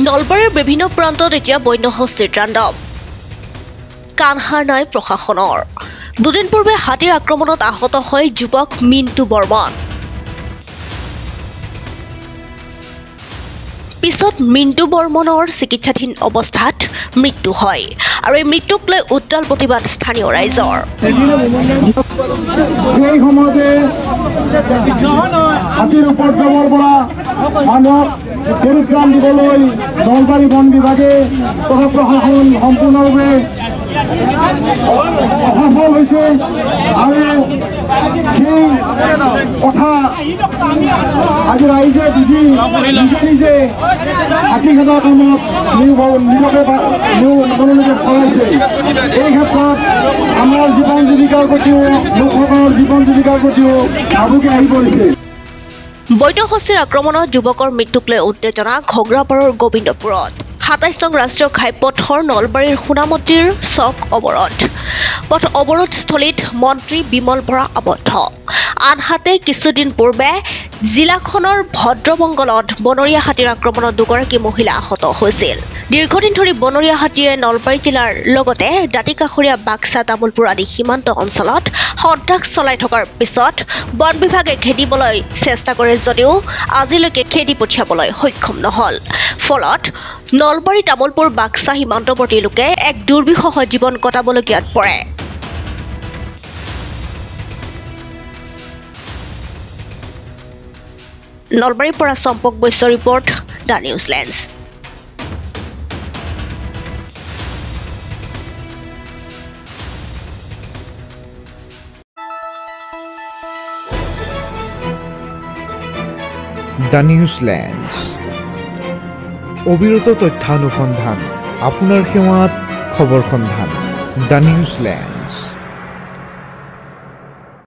নলবাৰীৰ বিভিন্ন প্ৰান্তত এতিয়া বন্যহস্তীৰ তাণ্ডৱ কাণসাৰ নাই প্ৰশাসনৰ দুদিন পূৰ্বে হাতীৰ আক্ৰমণত আহত হয় যুৱক মিণ্টু বৰ্মন পিছত মিণ্টু বৰ্মনৰ চিকিৎসাধীন অৱস্থাত মৃত্যু হয় আৰু এই মৃত্যুক লৈ উত্তাল প্ৰতিবাদ স্থানীয় ৰাইজৰ এই সময়তে হাতীৰ উপদ্ৰৱৰ পৰা মানুহক পৰিত্ৰাণ দিবলৈ নলবাৰী বন বিভাগে তথা প্ৰশাসন সম্পূৰ্ণৰূপে অসফল হৈছে আৰু সেই কথা আজি ৰাইজে বুজি নিজে নিজে হাতী খেদা কামত নিজকে চলাইছে। এই ক্ষেত্ৰত আমাৰ জীৱন জীৱিকাৰ প্ৰতিও লোকসকলৰ জীৱন জীৱিকাৰ প্ৰতিও ভাবুকি আহি পৰিছে। বন্যহস্তীৰ আক্ৰমণত যুৱকৰ মৃত্যুক লৈ উত্তেজনা ঘগ্ৰাপাৰৰ গোবিন্দপুৰত ২৭ নং ৰাষ্ট্ৰীয় ঘাইপথৰ নলবাৰীৰ সোণামতিৰ চক অৱৰোধ পথ অৱৰোধস্থলীত মন্ত্ৰী বিমল বৰা আবদ্ধ আনহাতে কিছুদিন পূৰ্বে জিলাখনৰ ভদ্ৰমংগলত বনৰীয়া হাতীৰ আক্ৰমণত দুগৰাকী মহিলা আহত হৈছিল। দীৰ্ঘদিন ধৰি বনৰীয়া হাতীয়ে নলবাৰী জিলাৰ লগতে দাঁতিকাষৰীয়া বাক্সা তামোলপুৰ আদি সীমান্ত অঞ্চলত সন্ত্ৰাস চলাই থকাৰ পিছত বন বিভাগে খেদিবলৈ চেষ্টা কৰে যদিও আজিলৈকে খেদি পঠিয়াবলৈ সক্ষম নহল। ফলত নলবাৰী তামোলপুৰ বাক্সা সীমান্তৱৰ্তী লোকে এক দুৰ্বিষহ জীৱন কটাবলগীয়াত পৰে। নলবাৰীৰ পৰা Champak Baishya report the News Lens. The News Lens অবিৰত তথ্যানুসন্ধান আপোনাৰ সেৱাত খবৰ সন্ধান দ্য নিউজ লেন্স।